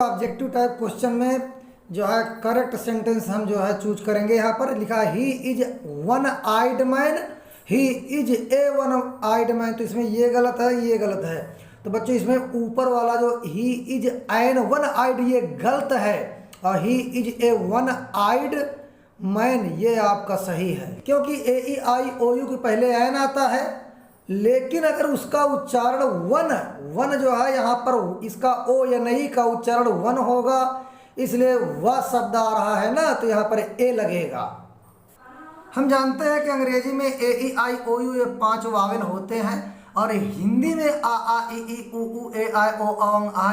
Objective type question में जो है करेक्ट सेंटेंस हम जो है चूज करेंगे। यहाँ पर लिखा है he is one eyed man, he is a one eyed man. तो इसमें ये गलत है, ये गलत है। तो बच्चों इसमें ऊपर वाला जो he is an one eyed ये गलत है, और he is a one eyed man ये आपका सही है, क्योंकि ए ई आई ओ यू के पहले एन आता है, लेकिन अगर उसका उच्चारण वन जो है यहाँ पर इसका ओ या नहीं का उच्चारण वन होगा, इसलिए वह शब्द आ रहा है ना, तो यहाँ पर ए लगेगा। हम जानते हैं कि अंग्रेजी में ए ई आई ओ यू ये 5 वावेल होते हैं, और हिंदी में आ ई उ ए आई ओ आ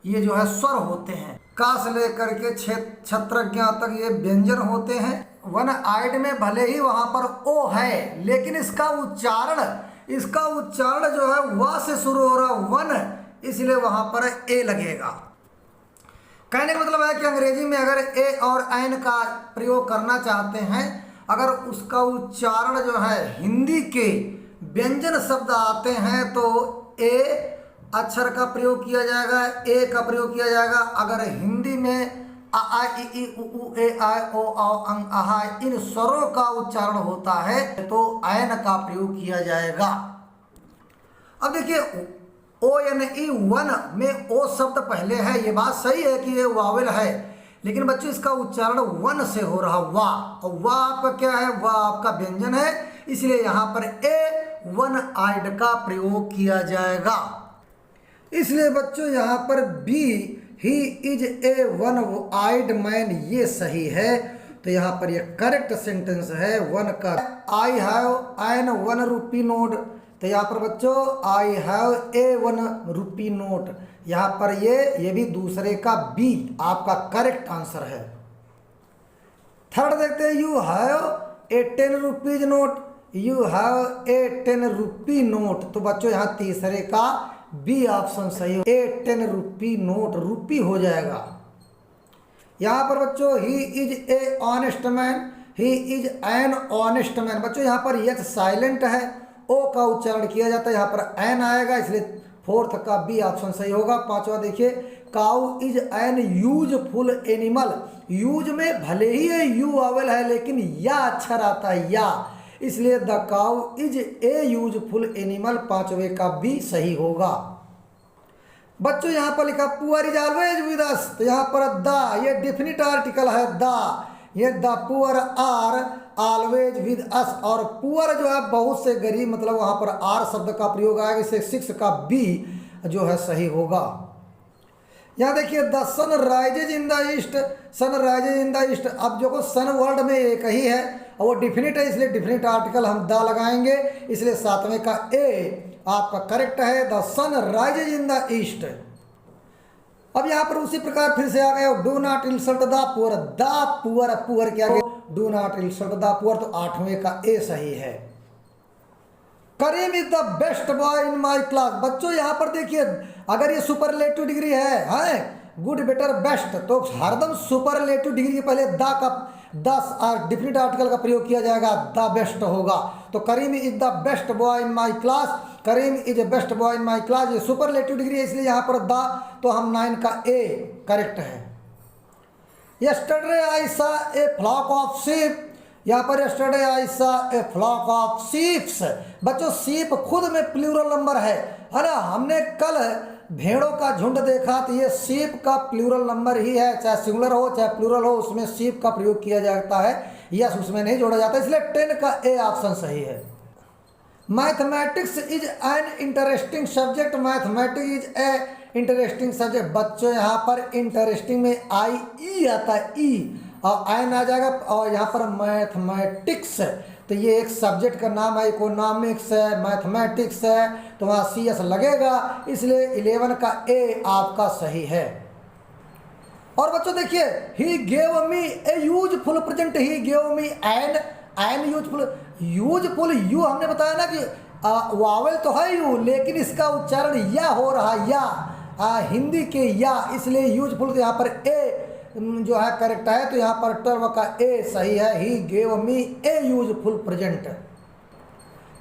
ये जो है स्वर होते हैं। का से लेकर के छत्रज्ञा तक ये व्यंजन होते हैं। वन आइड में भले ही वहाँ पर ओ है, लेकिन इसका उच्चारण जो है वा से शुरू हो रहा वन, इसलिए वहाँ पर ए लगेगा। कहने का मतलब है कि अंग्रेजी में अगर ए और एन का प्रयोग करना चाहते हैं, अगर उसका उच्चारण जो है हिंदी के व्यंजन शब्द आते हैं तो ए अक्षर का प्रयोग किया जाएगा, ए का प्रयोग किया जाएगा। अगर हिंदी में आ ई उ ए आई ओ अंग आहा इन स्वरों का उच्चारण होता है तो एन का प्रयोग किया जाएगा। अब देखिए ओ एन ई वन में ओ शब्द पहले है, ये बात सही है कि ये वावेल है, लेकिन बच्चों इसका उच्चारण वन से हो रहा वाह, और वाह आपका क्या है, वाह आपका व्यंजन है, इसलिए यहाँ पर ए वन आइड का प्रयोग किया जाएगा। इसलिए बच्चों यहाँ पर B he is a one eyed man ये सही है। तो यहाँ पर ये करेक्ट सेंटेंस है वन का। I have an one rupee note, तो यहाँ पर बच्चों I have a one rupee note, यहाँ पर ये भी दूसरे का बी आपका करेक्ट आंसर है। थर्ड देखते हैं you have a 10 rupees note, you have a 10 rupee note, तो बच्चों यहाँ तीसरे का बी ऑप्शन सही हो, ए 10 रुपी नोट रुपी हो जाएगा। यहाँ पर बच्चों ही is A honest man, he is an honest man, बच्चों यहाँ पर एच साइलेंट है, ओ का उच्चारण किया जाता है, यहाँ पर एन आएगा, इसलिए फोर्थ का बी ऑप्शन सही होगा। पांचवा देखिए cow is an useful animal, use में भले ही ये यू वावेल है लेकिन या अक्षर आता है या, इसलिए the cow is a useful animal, पांचवे का बी सही होगा। बच्चों यहाँ पर लिखा poor is always with us, तो यहाँ पर द ये डेफिनिट आर्टिकल है द, ये the poor are always with us, और पुअर जो है बहुत से गरीब, मतलब वहाँ पर आर शब्द का प्रयोग आएगा, इसे 6 का बी जो है सही होगा। यहाँ देखिए the sun rises in the east, sun rises in the east, अब जो सन वर्ड में एक ही है और वो डिफिनिट है, इसलिए डिफिनिट आर्टिकल हम द लगाएंगे, इसलिए 7वें का ए आपका करेक्ट है, the sun rises in the east. अब यहाँ पर उसी प्रकार फिर से आ गया do not insult the poor, the poor, poor क्या गया do not insult the poor, तो 8वें का ए सही है। Karim is the best boy in my class, बच्चों यहाँ पर देखिए अगर ये सुपरलेटिव डिग्री है गुड बेटर बेस्ट, तो हरदम सुपरलेटिव डिग्री के पहले द का 10 डिफिनिट आर्टिकल का प्रयोग किया जाएगा, द बेस्ट होगा। तो Karim is the best boy in my class, Karim is a best boy in my class, ये सुपरलेटिव डिग्री है, इसलिए यहाँ पर द, तो हम 9 का ए करेक्ट है। यस्टरडे आई सा ए फ्लॉक ऑफ शीप, यहाँ पर यस्टरडे आई सा ए फ्लॉक ऑफ शीप्स, बच्चों शीप खुद में प्लूरल नंबर है ना, हमने कल भेड़ों का झुंड देखा, तो ये शीप का प्लूरल नंबर ही है, चाहे सिंगुलर हो चाहे प्लूरल हो, उसमें शीप का प्रयोग किया जाता है, यस उसमें नहीं जोड़ा जाता, इसलिए 10 का ए ऑप्शन सही है। Mathematics is an interesting subject, mathematics is a interesting subject, बच्चों यहाँ पर इंटरेस्टिंग में आई ई आता है, ई और एन आ जाएगा, और यहाँ पर मैथमेटिक्स, तो ये एक सब्जेक्ट का नाम है, इकोनॉमिक्स है, मैथमेटिक्स है, तो वहाँ सी एस लगेगा, इसलिए 11 का ए आपका सही है। और बच्चों देखिए he gave me a useful present, he gave me an useful U हमने बताया ना कि वावेल तो है यू, लेकिन इसका उच्चारण या हो रहा या, हिंदी के या, इसलिए यूजफुल, तो यहाँ पर ए जो है करेक्ट है, तो यहाँ पर 12 का ए सही है, he gave me a useful present.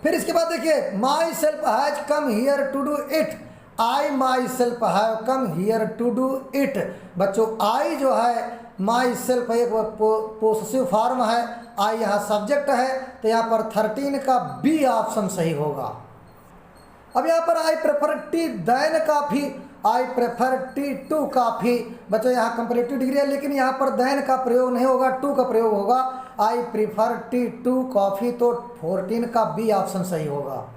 फिर इसके बाद देखिए myself has come here to do it, I myself have come here to do it. बच्चों आई जो है माई सेल्फ एक पोसेसिव फॉर्म है, आई यहाँ सब्जेक्ट है, तो यहाँ पर 13 का बी ऑप्शन सही होगा। अब यहाँ पर I prefer tea than coffee, I prefer tea to coffee. बच्चों यहाँ कंपैरेटिव डिग्री है, लेकिन यहाँ पर देन का प्रयोग नहीं होगा, टू का प्रयोग होगा। I prefer tea to coffee, तो 14 का बी ऑप्शन सही होगा।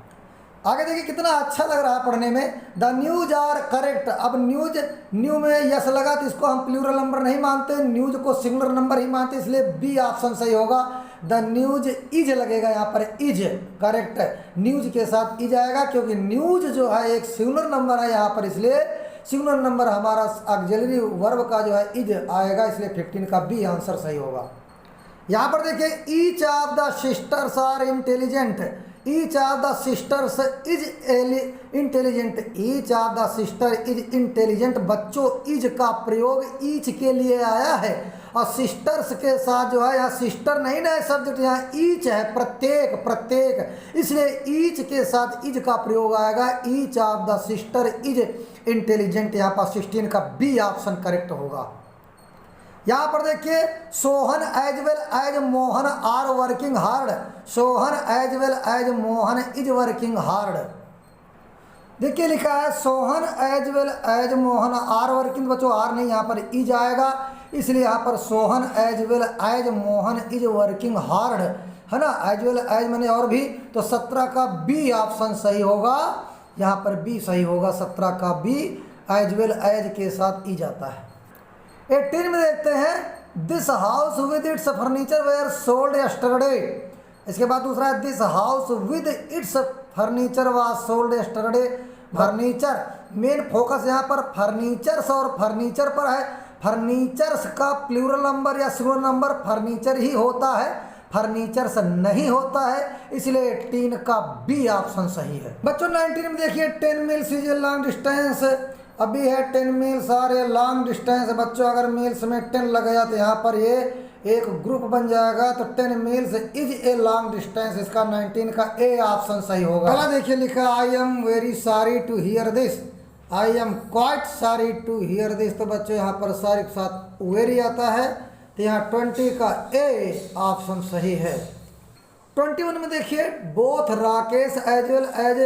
आगे देखिए कितना अच्छा लग रहा है पढ़ने में। The news are correct. अब न्यूज, न्यू में यस लगा तो इसको हम प्लूरल नंबर नहीं मानते, न्यूज को सिंगुलर नंबर ही मानते, इसलिए बी ऑप्शन सही होगा। द न्यूज इज लगेगा, यहाँ पर इज करेक्ट है, न्यूज के साथ इज आएगा, क्योंकि न्यूज जो है एक सिंगुलर नंबर है यहाँ पर, इसलिए सिंगुलर नंबर हमारा ऑक्सिलरी वर्ब का जो है इज आएगा, इसलिए 15 का बी आंसर सही होगा। यहाँ पर देखिए each of the sisters are intelligent, each of the sisters is intelligent, each of the sister is intelligent. बच्चों इज का प्रयोग ईच के लिए आया है, और सिस्टर्स के साथ जो है यहाँ सिस्टर नहीं ना है सब्जेक्ट, यहाँ ईच है, प्रत्येक प्रत्येक, इसलिए ईच के साथ इज का प्रयोग आएगा। Each of the sister is intelligent, यहाँ पर 16 का बी ऑप्शन करेक्ट होगा। यहाँ पर देखिए Sohan as well as Mohan are working hard, Sohan as well as Mohan is working hard. देखिए लिखा है Sohan as well as Mohan are working, बच्चों आर नहीं यहाँ पर इज आएगा, इसलिए यहाँ पर Sohan as well as Mohan is working hard, है ना, एज वेल एज मैंने और भी, तो 17 का बी ऑप्शन सही होगा, यहाँ पर बी सही होगा, 17 का बी एज वेल एज के साथ ई जाता है। 18 में देखते हैं this house with its furniture were sold yesterday. इसके बाद दूसरा है this house with its furniture was sold yesterday. Furniture main focus यहाँ पर फर्नीचर्स और फर्नीचर पर है। फर्नीचर्स का प्लूरल नंबर या सिंगुलर नंबर फर्नीचर ही होता है, फर्नीचर्स नहीं होता है, इसलिए 18 का बी ऑप्शन सही है। बच्चों 19 में देखिए 10 miles is a long distance, अभी है 10 miles are a long distance. बच्चों अगर मील्स में 10 लग गया तो यहाँ पर ये एक ग्रुप बन जाएगा, तो 10 miles is a long distance, इसका 19 का ए ऑप्शन सही होगा। पहला देखिए लिखा I am very sorry to hear this, I am quite sorry to hear this, तो बच्चों यहाँ पर सॉरी के साथ वेरी आता है, तो यहाँ 20 का ए ऑप्शन सही है। 21 में देखिए both Rakesh as well as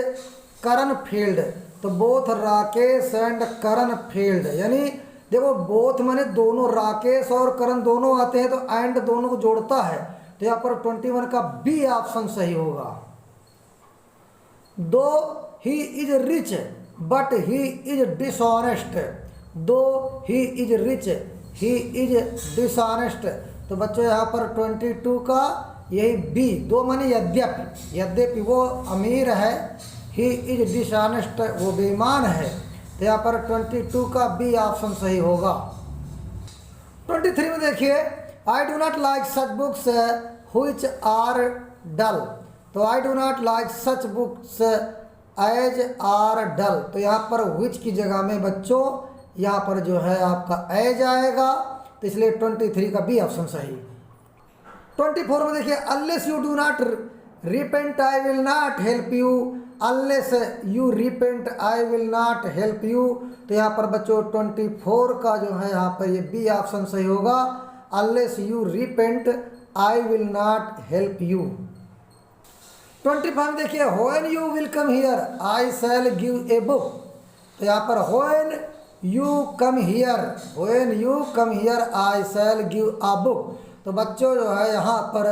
Karan field, तो both Rakesh and Karan field, यानी देखो बोथ माने दोनों, राकेश और करण दोनों आते हैं, तो एंड दोनों को जोड़ता है, तो यहाँ पर 21 का बी ऑप्शन सही होगा। Though he is rich but he is dishonest, though he is rich he is dishonest, तो बच्चों यहाँ पर 22 का यही बी, दो माने यद्यपि, यद्यपि वो अमीर है, ही इज डिसऑनेस्ट वो बेईमान है, तो यहाँ पर 22 का बी ऑप्शन सही होगा। 23 में देखिए I do not like such books which are dull, तो I do not like such books as are dull, तो यहाँ पर व्हिच की जगह में बच्चों यहाँ पर जो है आपका एज आएगा, तो इसलिए 23 का बी ऑप्शन सही। 24 में देखिए unless you do not repent I will not help you, unless you repent I will not help you, तो यहाँ पर बच्चों 24 का जो है यहाँ पर ये बी ऑप्शन सही होगा, unless you repent I will not help you. 25 देखिए when you will come here I shall give a book, तो यहाँ पर when you come here, when you come here I shall give a book, तो बच्चों जो है यहाँ पर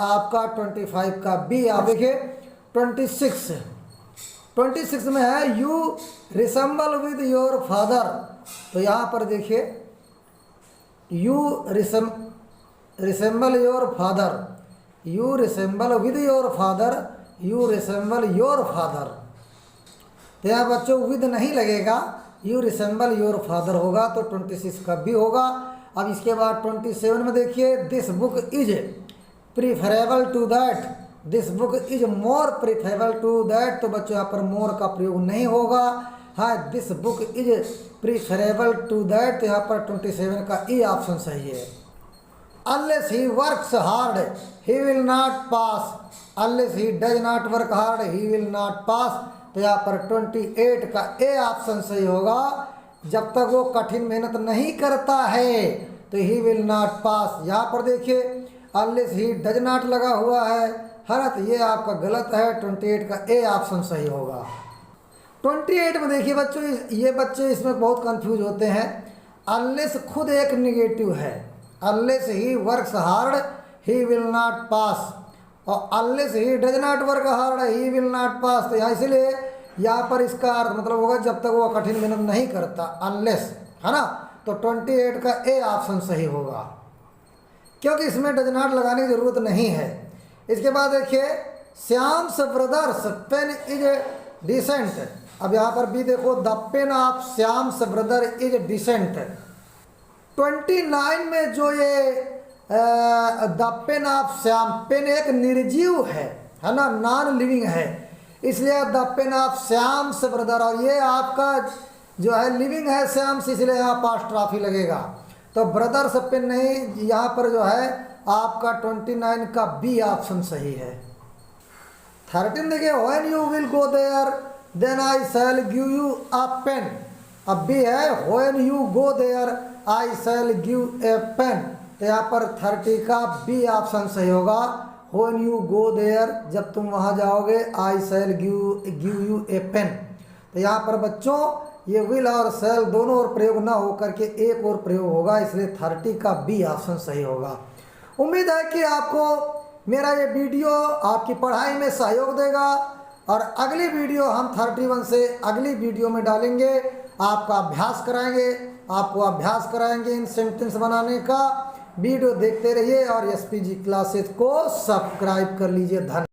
आपका 25 का बी। आप देखिए 26 में है you resemble with your father, तो यहाँ पर देखिए you resemble your father, you resemble with your father, you resemble your father, तो यहाँ बच्चों विद नहीं लगेगा, यू रिसेंबल योर फादर होगा, तो 26 का भी होगा। अब इसके बाद 27 में देखिए this book is preferable to that, this book is more preferable to that, तो बच्चों यहाँ पर मोर का प्रयोग नहीं होगा, हाँ this book is preferable to that, तो यहाँ पर 27 का ई ऑप्शन सही है। Unless he works hard he will not pass, unless he does not work hard he will not pass, तो यहाँ पर 28 का ए ऑप्शन सही होगा। जब तक वो कठिन मेहनत नहीं करता है तो ही विल नॉट पास। यहाँ पर देखिए अनलेस ही डज नॉट लगा हुआ है, है ना, तो ये आपका गलत है। 28 का ए ऑप्शन सही होगा। 28 में देखिए बच्चों, ये बच्चे इसमें बहुत कंफ्यूज होते हैं। अनलेस खुद एक निगेटिव है, unless he works hard he will not pass, और unless he does not work hard he will not pass. तो यहाँ इसलिए यहाँ पर इसका अर्थ मतलब होगा जब तक वो कठिन मेहनत नहीं करता, अनलेस, है ना। तो 28 का ए ऑप्शन सही होगा, क्योंकि इसमें डज नॉट लगाने की जरूरत नहीं है। इसके बाद देखिए Shyam's brother's pen is decent. अब यहाँ पर भी देखो the pen of Shyam's brother is decent. 29 में जो ये the pen of Shyam, pen एक निर्जीव है ना, नॉन लिविंग है, इसलिए the pen of Shyam's brother, और ये आपका जो है लिविंग है श्याम्स, इसलिए यहाँ अपोस्ट्रोफी लगेगा। तो ब्रदर्स पेन नहीं, यहाँ पर जो है आपका 29 का बी ऑप्शन सही है। 13 देखिए when you will go there then I shall give you a pen. अब बी है when you go there I shall give a pen. तो यहाँ पर 30 का बी ऑप्शन सही होगा। व्हेन यू गो देयर, जब तुम वहाँ जाओगे, I shall give you a pen. तो यहाँ पर बच्चों ये विल और शैल दोनों और प्रयोग ना होकर के एक और प्रयोग होगा, इसलिए 30 का बी ऑप्शन सही होगा। उम्मीद है कि आपको मेरा ये वीडियो आपकी पढ़ाई में सहयोग देगा, और अगली वीडियो हम 31 से अगली वीडियो में डालेंगे। आपका अभ्यास कराएंगे, आपको अभ्यास कराएंगे इन सेंटेंस बनाने का। वीडियो देखते रहिए और SPG क्लासेस को सब्सक्राइब कर लीजिए। धन्यवाद।